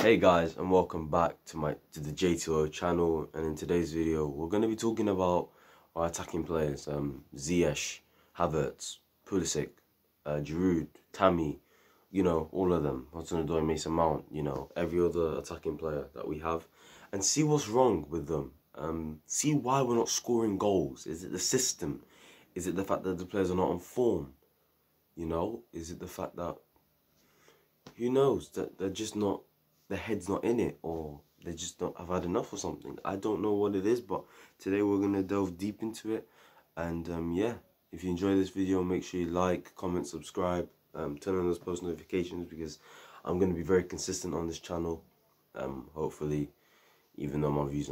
Hey guys, and welcome back to the J2O channel. And in today's video, we're going to be talking about our attacking players: Ziyech, Havertz, Pulisic, Giroud, Tammy. All of them. Hudson-odoi, Mason Mount. Every other attacking player that we have, and see what's wrong with them. See why we're not scoring goals. Is it the system? Is it the fact that the players are not on form? Is it the fact that who knows that they're just not. Their head's not in it, or they just don't have had enough or something. I don't know what it is, but today we're going to delve deep into it. And yeah, if you enjoy this video, make sure you like, comment, subscribe, turn on those post notifications, because I'm going to be very consistent on this channel. Hopefully, even though my videos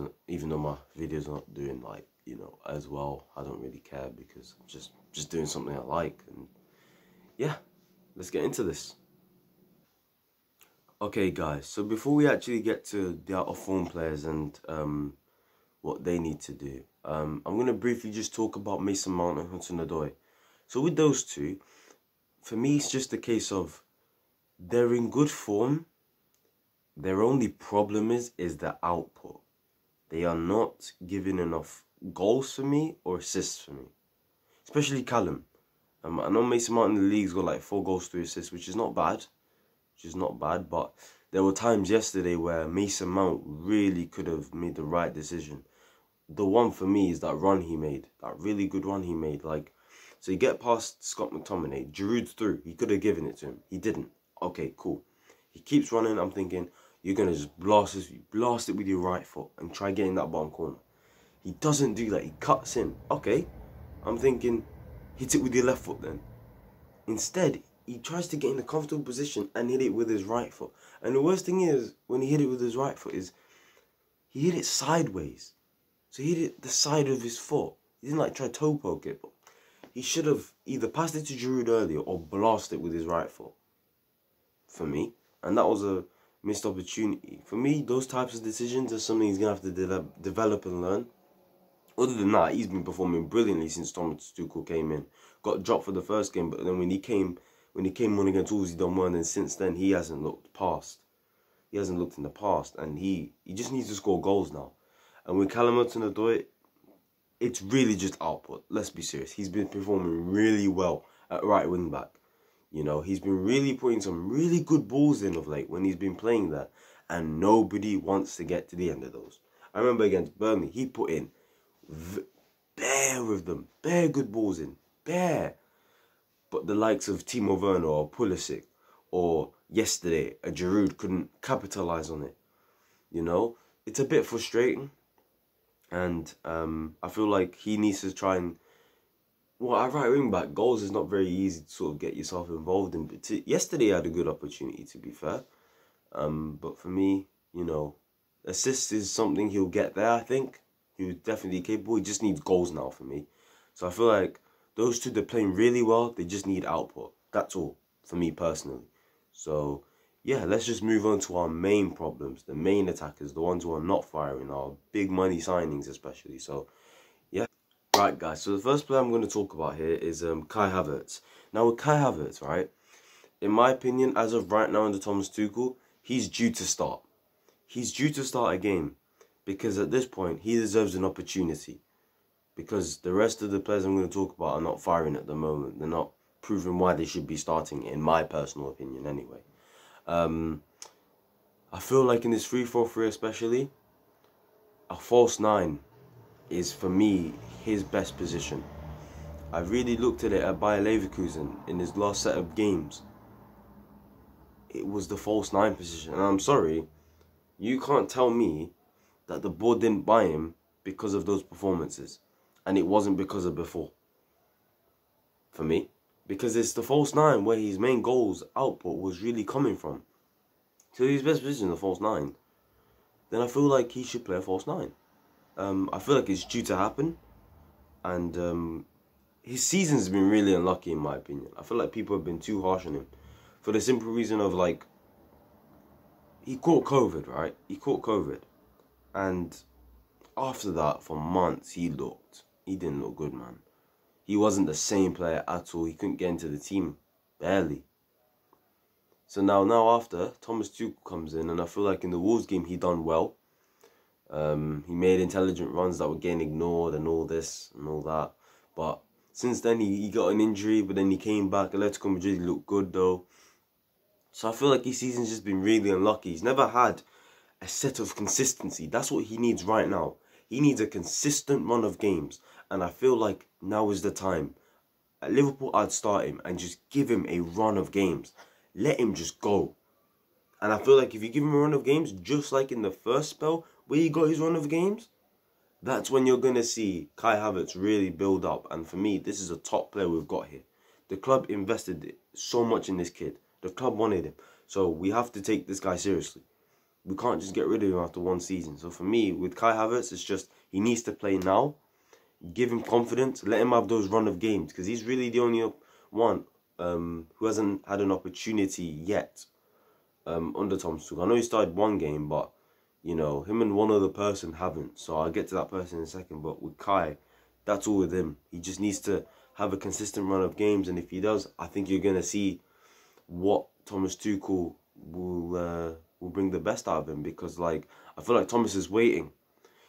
are not doing as well, I don't really care, because I'm just doing something I like. And yeah, let's get into this. Okay guys, so before we actually get to the out of form players and what they need to do, I'm going to briefly just talk about Mason Mount and Hudson-odoi. So with those two, for me it's just a case of they're in good form. Their only problem is the output. They are not giving enough goals for me or assists for me. Especially Callum. I know Mason Mount in the league's got like 4 goals, 3 assists, which is not bad. But there were times yesterday where Mason Mount really could have made the right decision. The one for me is that run he made, that really good run he made. So you get past Scott McTominay, Giroud's through, he could have given it to him, he didn't. Okay, cool. He keeps running. I'm thinking, you're going to just blast it with your right foot and try getting that bottom corner. He doesn't do that, he cuts in. Okay, I'm thinking, hit it with your left foot then. Instead, he tries to get in a comfortable position and hit it with his right foot. And the worst thing is, when he hit it with his right foot, is he hit it sideways. So he hit it the side of his foot. He didn't try toe poke it, but he should have either passed it to Giroud earlier or blasted it with his right foot. For me. And that was a missed opportunity. For me, those types of decisions are something he's going to have to develop and learn. Other than that, he's been performing brilliantly since Thomas Tuchel came in. Got dropped for the first game, but then when he came on against Wolves, he done well, and then since then he hasn't looked past. He hasn't looked in the past, and he just needs to score goals now. And with Callum Hudson-odoi, it's really just output. Let's be serious. He's been performing really well at right wing back. He's been really putting some really good balls in of late when he's been playing there, and nobody wants to get to the end of those. I remember against Burnley, he put in bare good balls in, bare. But the likes of Timo Werner or Pulisic or yesterday, a Giroud couldn't capitalise on it. It's a bit frustrating. And I feel like he needs to try and... Well, at right wing back, goals is not very easy to sort of get yourself involved in. But yesterday I had a good opportunity, to be fair. But for me, assists is something he'll get there, I think. He's definitely capable. He just needs goals now for me. So I feel like those two, they're playing really well. They just need output. That's all, for me personally. So, yeah, let's just move on to our main problems. The main attackers, the ones who are not firing, our big money signings especially. So, yeah. Right, guys. So the first player I'm going to talk about here is Kai Havertz. Now, with Kai Havertz, right, in my opinion, as of right now under Thomas Tuchel, he's due to start. He's due to start a game. Because at this point, he deserves an opportunity. Because the rest of the players I'm going to talk about are not firing at the moment. They're not proving why they should be starting, in my personal opinion anyway. I feel like in this 3-4-3 especially, a false 9 is, for me, his best position. I really looked at it at Bayer Leverkusen in his last set of games. It was the false 9 position. And I'm sorry, you can't tell me that the board didn't buy him because of those performances. And it wasn't because of before. For me. Because it's the false 9 where his main goals output was really coming from. So his best position, the false 9. Then I feel like he should play a false 9. I feel like it's due to happen. And his season's been really unlucky in my opinion. I feel like people have been too harsh on him. For the simple reason of he caught COVID, right? He caught COVID. And after that, for months, he didn't look good, man. He wasn't the same player at all. He couldn't get into the team. Barely. So now after, Thomas Tuchel comes in, and I feel like in the Wolves game, he done well. He made intelligent runs that were getting ignored and all this and all that. But since then, he got an injury, but then he came back. Atletico Madrid looked good, though. So I feel like his season's just been really unlucky. He's never had a set of consistency. That's what he needs right now. He needs a consistent run of games. And I feel like now is the time. At Liverpool, I'd start him and just give him a run of games. Let him just go. And I feel like if you give him a run of games, just like in the first spell where he got his run of games, that's when you're going to see Kai Havertz really build up. And for me, this is a top player we've got here. The club invested so much in this kid. The club wanted him. So we have to take this guy seriously. We can't just get rid of him after one season. So for me, with Kai Havertz, it's just he needs to play now. Give him confidence. Let him have those run of games. Because he's really the only one who hasn't had an opportunity yet under Thomas Tuchel. I know he started one game, but, you know, him and one other person haven't. So I'll get to that person in a second. But with Kai, that's all with him. He just needs to have a consistent run of games. And if he does, I think you're going to see what Thomas Tuchel will bring the best out of him. Because, like, I feel like Thomas is waiting.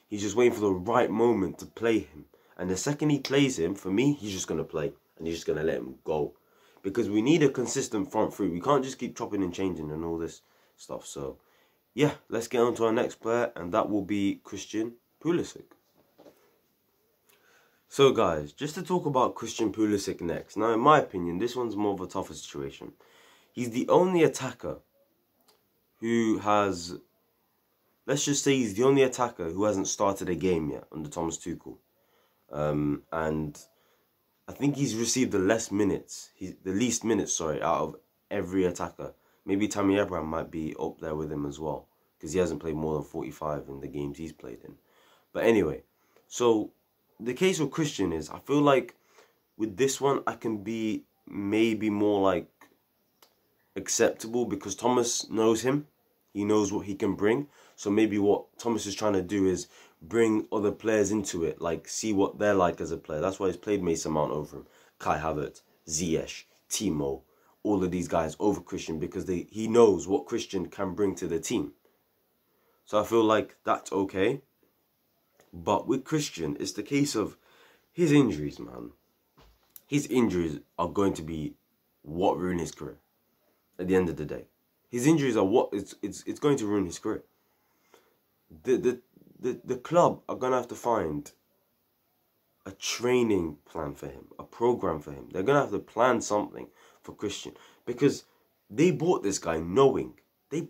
He's just waiting for the right moment to play him. And the second he plays him, for me, he's just going to play. And he's just going to let him go. Because we need a consistent front three. We can't just keep chopping and changing and all this stuff. So, yeah, let's get on to our next player. And that will be Christian Pulisic. So, guys, just to talk about Christian Pulisic next. Now, in my opinion, this one's more of a tougher situation. He's the only attacker who has... Let's just say he's the only attacker who hasn't started a game yet under Thomas Tuchel. And I think he's received the least minutes, out of every attacker. Maybe Tammy Abraham might be up there with him as well, because he hasn't played more than 45 in the games he's played in. But anyway, so the case with Christian is, I feel like with this one, I can be maybe more like acceptable because Thomas knows him. He knows what he can bring. So maybe what Thomas is trying to do is bring other players into it, like see what they're like as a player. That's why he's played Mason Mount over him, Kai Havertz, Ziyech, Timo, all of these guys over Christian, because he knows what Christian can bring to the team. So I feel like that's okay. But with Christian, it's the case of his injuries, man. His injuries are going to be what ruin his career at the end of the day. His injuries are what it's going to ruin his career. The club are going to have to find a training plan for him, a program for him. They're going to have to plan something for Christian, because they bought this guy knowing he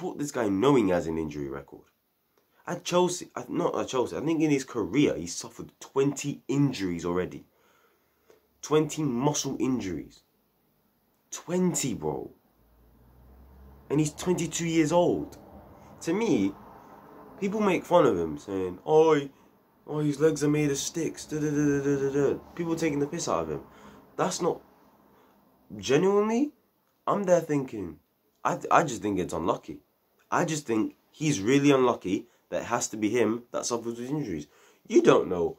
has an injury record. At Chelsea, not at Chelsea, I think in his career, he suffered 20 injuries already. 20 muscle injuries. 20, bro. And he's 22 years old. To me, people make fun of him, saying, oh, his legs are made of sticks. People taking the piss out of him. That's not... Genuinely, I'm there thinking, I just think it's unlucky. I just think he's really unlucky that it has to be him that suffers with injuries. You don't know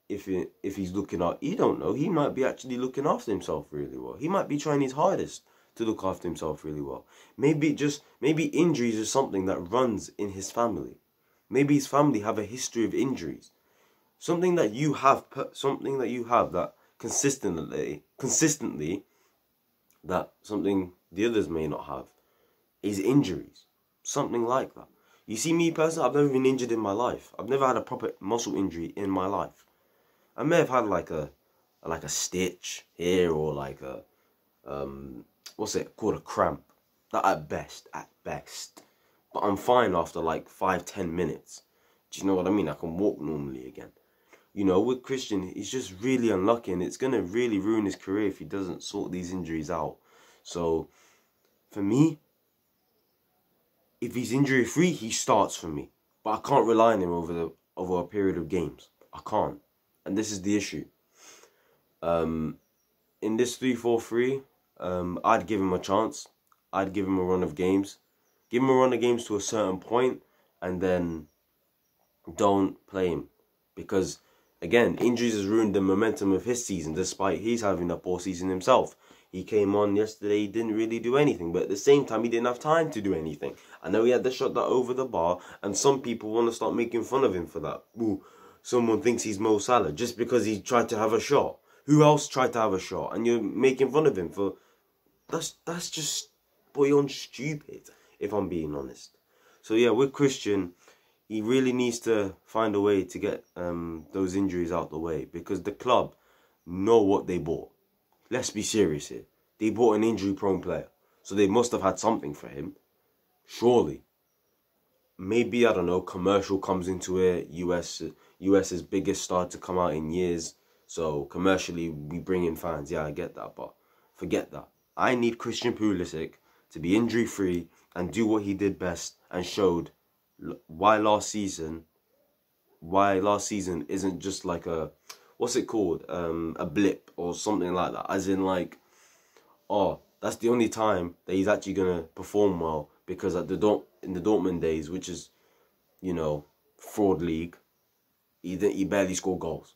if he's looking out. You don't know. He might be actually looking after himself really well. He might be trying his hardest to look after himself really well. Maybe injuries is something that runs in his family. Maybe his family have a history of injuries. Something that you have that consistently that something the others may not have is injuries. Something like that. You see, me personally, I've never been injured in my life. I've never had a proper muscle injury in my life. I may have had like a stitch here, or like a what's it called, a cramp. That at best. But I'm fine after like 5-10 minutes. Do you know what I mean? I can walk normally again. You know, with Christian, he's just really unlucky, and it's gonna really ruin his career if he doesn't sort these injuries out. So, for me, if he's injury free, he starts for me. But I can't rely on him over a period of games. I can't, and this is the issue. In this 3-4-3, I'd give him a chance. I'd give him a run of games. Give him a run of games to a certain point, and then don't play him. Because, again, injuries has ruined the momentum of his season, despite he's having a poor season himself. He came on yesterday, he didn't really do anything. But at the same time, he didn't have time to do anything. I know he had the shot that over the bar, and some people want to start making fun of him for that. Ooh, someone thinks he's Mo Salah just because he tried to have a shot. Who else tried to have a shot? And you're making fun of him for... That's just beyond stupid, if I'm being honest. So yeah, with Christian, he really needs to find a way to get those injuries out the way, because the club know what they bought. Let's be serious here. They bought an injury-prone player, so they must have had something for him. Surely. Maybe, I don't know, commercial comes into it. US's biggest star to come out in years. So commercially, we bring in fans. Yeah, I get that, but forget that. I need Christian Pulisic to be injury-free and do what he did best and showed why last season isn't just like a, what's it called, a blip or something like that. As in like, oh, that's the only time that he's actually going to perform well, because in the Dortmund days, which is, you know, fraud league, he barely scored goals.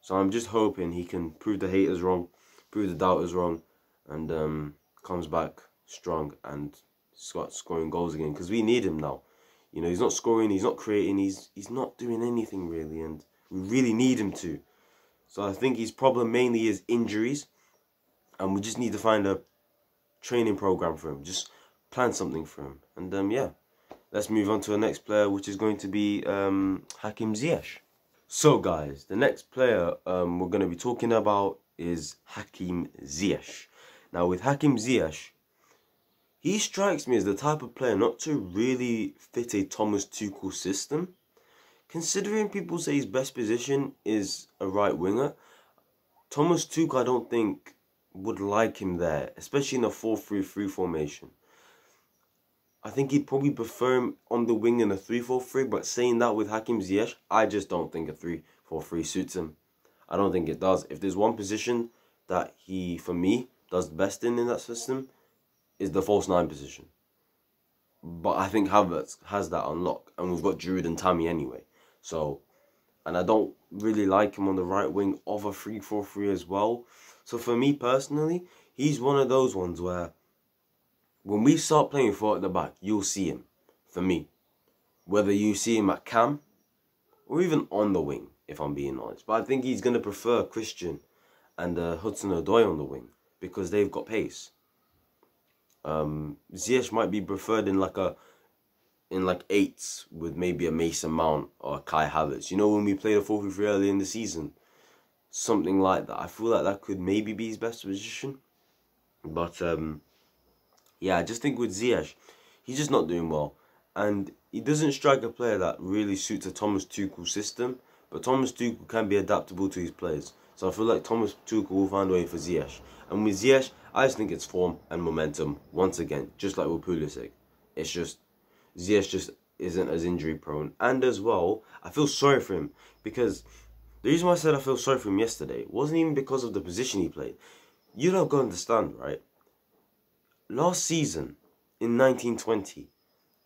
So I'm just hoping he can prove the haters wrong, prove the doubters wrong, and comes back strong and starts scoring goals again, because we need him now. You know, he's not scoring, he's not creating, he's not doing anything really, and we really need him to. So I think his problem mainly is injuries, and we just need to find a training program for him. Just plan something for him. And yeah, let's move on to the next player, which is going to be Hakim Ziyech. So guys, the next player we're going to be talking about is Hakim Ziyech. Now with Hakim Ziyech, he strikes me as the type of player not to really fit a Thomas Tuchel system. Considering people say his best position is a right winger, Thomas Tuchel I don't think would like him there, especially in a 4-3-3 formation. I think he'd probably prefer him on the wing in a 3-4-3, but saying that with Hakim Ziyech, I just don't think a 3-4-3 suits him. I don't think it does. If there's one position that he, for me, does the best in that system, is the false 9 position. But I think Havertz has that on lock, and we've got Giroud and Tammy anyway. So, and I don't really like him on the right wing of a 3-4-3 as well. So for me personally, he's one of those ones where when we start playing 4 at the back, you'll see him, for me. Whether you see him at cam or even on the wing, if I'm being honest. But I think he's going to prefer Christian and Hudson-odoi on the wing, because they've got pace. Ziyech might be preferred in like 8s with maybe a Mason Mount or a Kai Havertz. You know, when we played a 4-3-3 early in the season, something like that. I feel like that could maybe be his best position. But yeah, I just think with Ziyech, he's just not doing well, and he doesn't strike a player that really suits a Thomas Tuchel system. But Thomas Tuchel can be adaptable to his players, so I feel like Thomas Tuchel will find a way for Ziyech. And with Ziyech, I just think it's form and momentum once again, just like with Pulisic. It's just Ziyech just isn't as injury prone, and as well, I feel sorry for him, because the reason why I said I feel sorry for him yesterday wasn't even because of the position he played. You don't go understand, right? Last season, in 1920,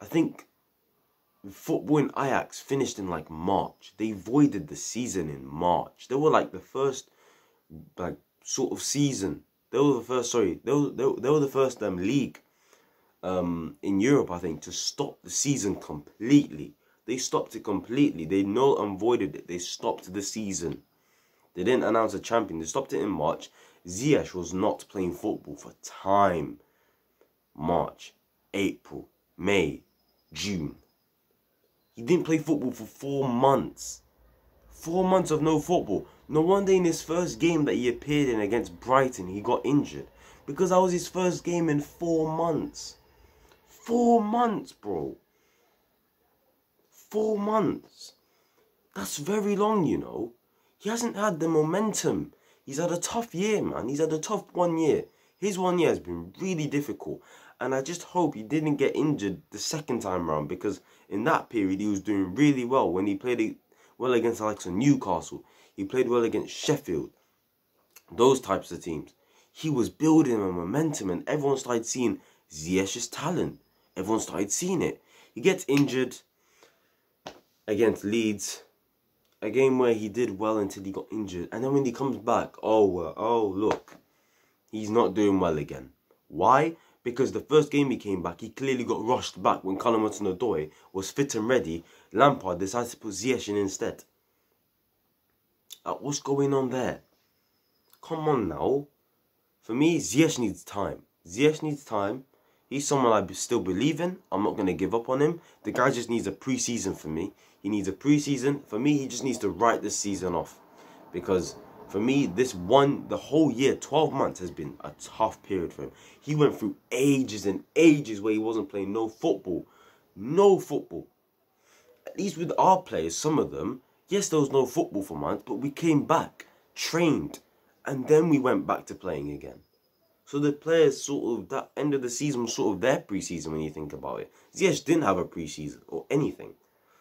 I think football in Ajax finished in like March. They voided the season in March. They were like the first, like, sort of season. They were the first, sorry, they were the first league in Europe, I think, to stop the season completely. They stopped it completely. They null and voided it. They stopped the season. They didn't announce a champion. They stopped it in March. Ziyech was not playing football for time. March, April, May, June. He didn't play football for 4 months. 4 months of no football. No wonder in his first game that he appeared in against Brighton, he got injured. Because that was his first game in 4 months. 4 months, bro. 4 months. That's very long, you know. He hasn't had the momentum. He's had a tough year, man. He's had a tough 1 year. His 1 year has been really difficult. And I just hope he didn't get injured the second time around, because in that period he was doing really well when he played well against Alex and Newcastle. He played well against Sheffield. Those types of teams. He was building a momentum, and everyone started seeing Ziyech's talent. Everyone started seeing it. He gets injured against Leeds. A game where he did well until he got injured. And then when he comes back, oh look. He's not doing well again. Why? Because the first game he came back, he clearly got rushed back when Callum Hudson-odoi was fit and ready. Lampard decided to put Ziyech in instead. What's going on there? Come on now. For me, Ziyech needs time. Ziyech needs time. He's someone I still believe in. I'm not going to give up on him. The guy just needs a pre-season for me. He needs a pre-season. For me, he just needs to write this season off. Because for me, the whole year, 12 months has been a tough period for him. He went through ages and ages where he wasn't playing no football. No football. At least with our players, some of them, yes, there was no football for months, but we came back, trained, and then we went back to playing again. So the players sort of, that end of the season was sort of their pre-season when you think about it. Ziyech didn't have a pre-season or anything.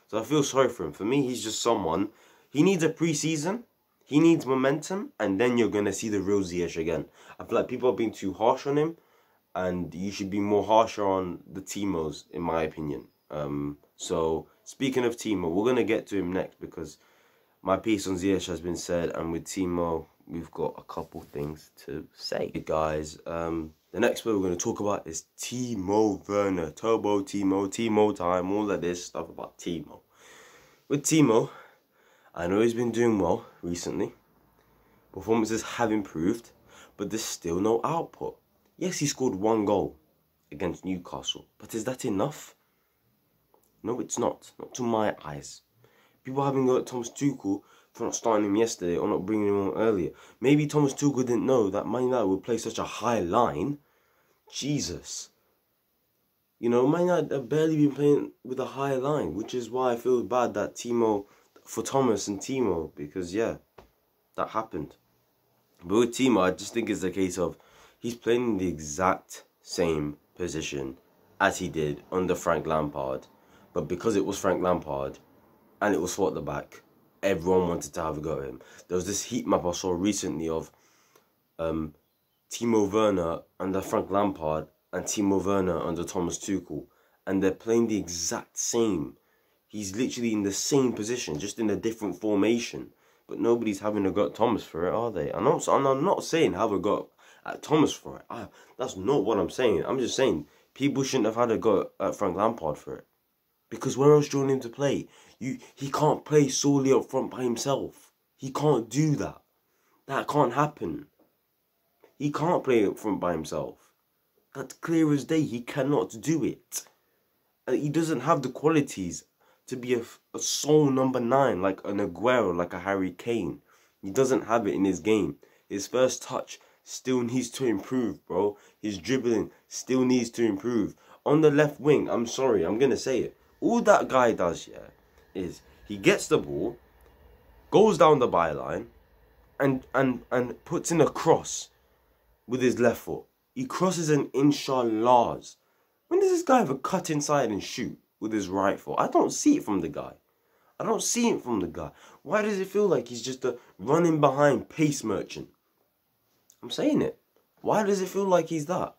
So I feel sorry for him. For me, he's just someone, he needs a pre-season, he needs momentum, and then you're going to see the real Ziyech again. I feel like people are being too harsh on him, and you should be more harsher on the Timos, in my opinion. So, speaking of Timo, we're going to get to him next, because my piece on Ziyech has been said, and with Timo, we've got a couple things to say. Hey guys, the next player we're going to talk about is Timo Werner. Turbo Timo, Timo time, all of this stuff about Timo. With Timo, I know he's been doing well recently. Performances have improved, but there's still no output. Yes, he scored 1 goal against Newcastle, but is that enough? No, it's not. Not to my eyes. People having got Thomas Tuchel for not starting him yesterday or not bringing him on earlier. Maybe Thomas Tuchel didn't know that Man United would play such a high line. Jesus. You know, Man United have barely been playing with a high line, which is why I feel bad that for Thomas and Timo, because yeah, that happened. But with Timo, I just think it's a case of he's playing in the exact same position as he did under Frank Lampard. But because it was Frank Lampard and it was for at the back, everyone wanted to have a go at him. There was this heat map I saw recently of Timo Werner under Frank Lampard and Timo Werner under Thomas Tuchel. And they're playing the exact same. He's literally in the same position, just in a different formation. But nobody's having a go at Thomas for it, are they? And I'm not saying have a go at Thomas for it. That's not what I'm saying. I'm just saying people shouldn't have had a go at Frank Lampard for it. Because where else do you want him to play? He can't play solely up front by himself. He can't do that. That can't happen. He can't play up front by himself. That's clear as day. He cannot do it. He doesn't have the qualities to be a sole number 9, like an Aguero, like a Harry Kane. He doesn't have it in his game. His first touch still needs to improve, bro. His dribbling still needs to improve. On the left wing, I'm sorry, I'm going to say it. All that guy does, yeah, is he gets the ball, goes down the byline, and puts in a cross with his left foot. He crosses an inshallahs. When does this guy ever cut inside and shoot with his right foot? I don't see it from the guy. I don't see it from the guy. Why does it feel like he's just a running behind pace merchant? I'm saying it. Why does it feel like he's that?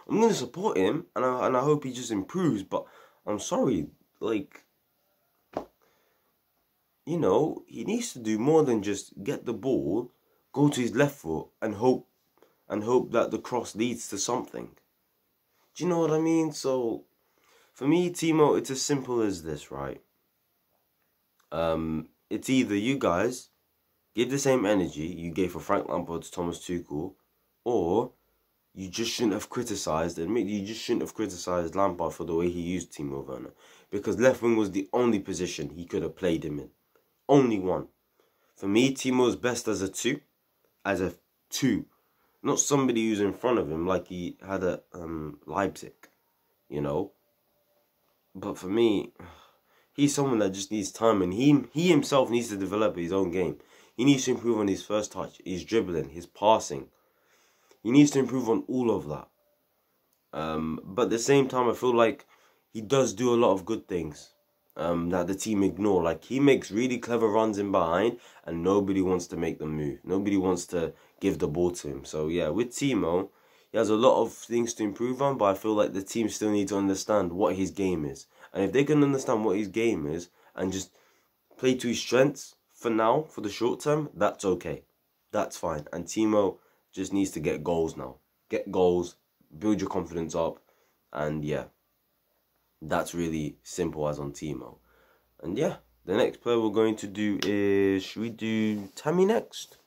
I'm going to support him, and I hope he just improves, but I'm sorry, like, you know, he needs to do more than just get the ball, go to his left foot, and hope that the cross leads to something. Do you know what I mean? So, for me, Timo, it's as simple as this, right? It's either you guys give the same energy you gave for Frank Lampard to Thomas Tuchel, or you just shouldn't have criticised, you just shouldn't have criticised Lampard for the way he used Timo Werner. Because left wing was the only position he could have played him in. Only one. For me, Timo's best as a 2. As a 2. Not somebody who's in front of him like he had at Leipzig. You know? But for me, he's someone that just needs time. And he himself needs to develop his own game. He needs to improve on his first touch, his dribbling, his passing. He needs to improve on all of that. But at the same time, I feel like he does do a lot of good things that the team ignore. Like, he makes really clever runs in behind and nobody wants to make them move. Nobody wants to give the ball to him. So, yeah, with Timo, he has a lot of things to improve on, but I feel like the team still need to understand what his game is. And if they can understand what his game is and just play to his strengths for now, for the short term, that's okay. That's fine. And Timo just needs to get goals now. Get goals, build your confidence up, and yeah, that's really simple as on Timo. And yeah, the next player we're going to do is, should we do Tammy next?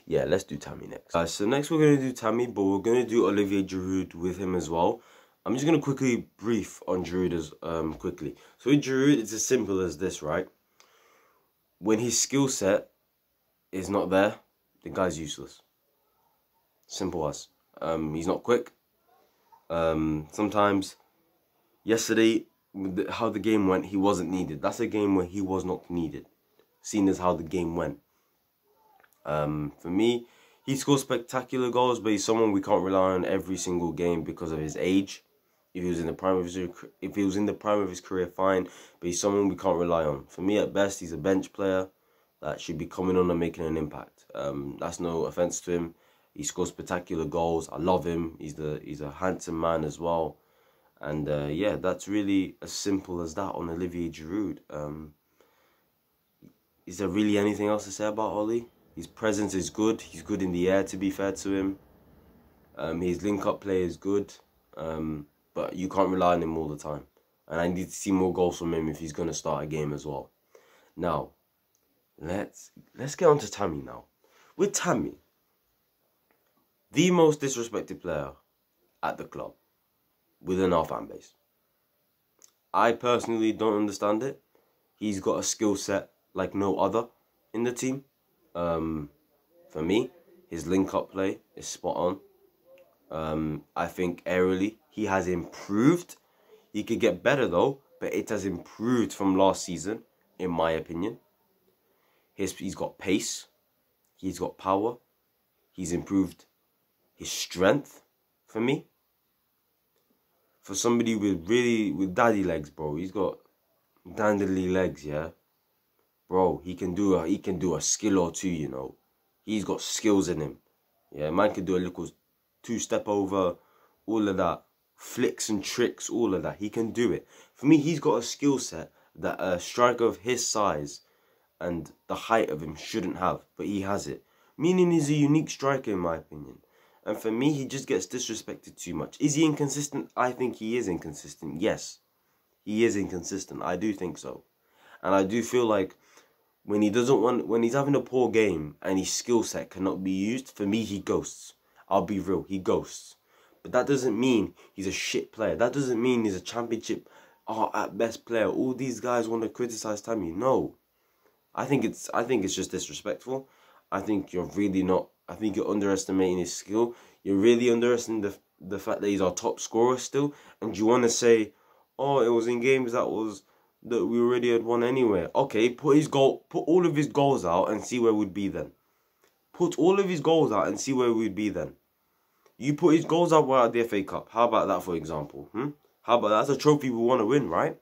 Yeah, let's do Tammy next. So next we're going to do Tammy, but we're going to do Olivier Giroud with him as well. I'm just going to quickly brief on Giroud as quickly. So with Giroud, it's as simple as this, right? When his skill set is not there, the guy's useless. Simple as. He's not quick. Sometimes, yesterday, how the game went, he wasn't needed. That's a game where he was not needed, seeing as how the game went. For me, he scores spectacular goals, but he's someone we can't rely on every single game because of his age. If he was in the prime of his career, fine, but he's someone we can't rely on. For me, at best, he's a bench player that should be coming on and making an impact. That's no offense to him. He scores spectacular goals. I love him. He's a handsome man as well. And yeah, that's really as simple as that on Olivier Giroud. Is there really anything else to say about Ollie? His presence is good. He's good in the air, to be fair to him. His link-up play is good. But you can't rely on him all the time. And I need to see more goals from him if he's going to start a game as well. Now, let's get on to Tammy now. With Tammy, the most disrespected player at the club within our fan base. I personally don't understand it. He's got a skill set like no other in the team. For me, his link-up play is spot on. I think aerially, he has improved. He could get better though, but it has improved from last season, in my opinion. He's got pace. He's got power. He's improved his strength, for me. For somebody with daddy legs, bro. He's got dandly legs, yeah. Bro, he can do a skill or two, you know. He's got skills in him. Yeah, man can do a little two-step over, all of that. Flicks and tricks, all of that. He can do it. For me, he's got a skill set that a striker of his size and the height of him shouldn't have. But he has it. Meaning he's a unique striker, in my opinion. And for me, he just gets disrespected too much. Is he inconsistent? I think he is inconsistent. Yes, he is inconsistent. I do think so. And I do feel like when he's having a poor game and his skill set cannot be used, for me, he ghosts. I'll be real, he ghosts. But that doesn't mean he's a shit player. That doesn't mean he's a championship, at best player. All these guys want to criticize Tammy. No. I think it's just disrespectful. I think you're really not. I think you're underestimating his skill. You're really underestimating the fact that he's our top scorer still. And you want to say, oh, it was in games that we already had won anyway. Okay, put all of his goals out and see where we'd be then. Put all of his goals out and see where we'd be then. You put his goals out, we're at the FA Cup. How about that, for example? How about that? That's a trophy we want to win, right?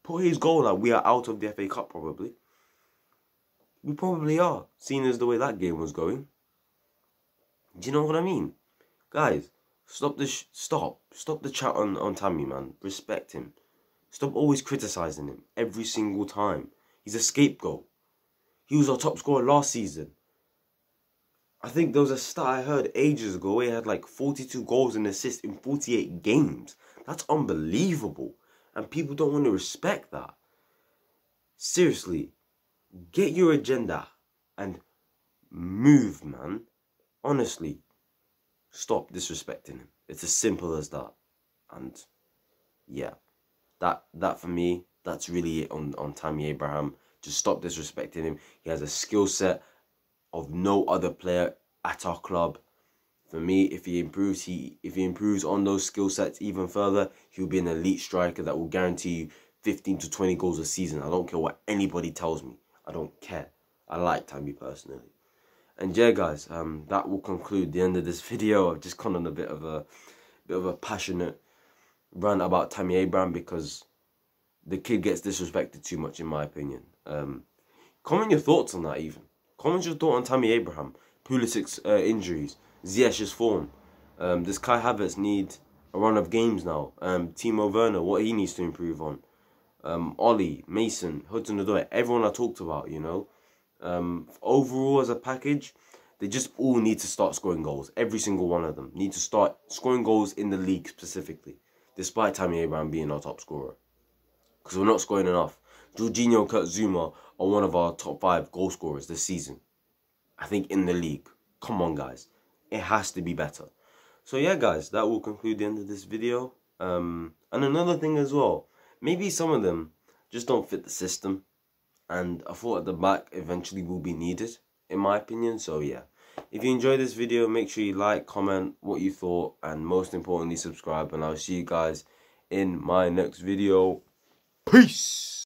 Put his goal out, we are out of the FA Cup probably. We probably are, seeing as the way that game was going. Do you know what I mean? Guys, stop the chat on Tammy, man. Respect him. Stop always criticising him every single time. He's a scapegoat. He was our top scorer last season. I think there was a stat I heard ages ago where he had like 42 goals and assists in 48 games. That's unbelievable. And people don't want to respect that. Seriously, get your agenda and move, man. Honestly, stop disrespecting him. It's as simple as that. And yeah, that for me, that's really it on Tammy Abraham. Just stop disrespecting him. He has a skill set of no other player at our club. For me, if he improves on those skill sets even further, he'll be an elite striker that will guarantee you 15 to 20 goals a season. I don't care what anybody tells me. I don't care. I like Tammy personally. And yeah, guys, that will conclude the end of this video. I've just gone on a bit of a passionate rant about Tammy Abraham because the kid gets disrespected too much, in my opinion. Comment your thoughts on that even. Comment your thought on Tammy Abraham, Pulisic's injuries, Ziyech's form. Does Kai Havertz need a run of games now? Timo Werner, what he needs to improve on. Ollie, Mason, Hudson-odoi, everyone I talked about, you know. Overall, as a package, They just all need to start scoring goals. Every single one of them need to start scoring goals in the league specifically, despite Tammy Abraham being our top scorer. Because we're not scoring enough. Jorginho and Kurt Zouma are one of our top 5 goal scorers this season. I think in the league. Come on, guys. It has to be better. So yeah, guys, that will conclude the end of this video. And another thing as well, maybe some of them just don't fit the system, and I thought at the back eventually will be needed, in my opinion. So yeah, if you enjoyed this video, make sure you like, comment what you thought, and most importantly subscribe, and I'll see you guys in my next video. Peace.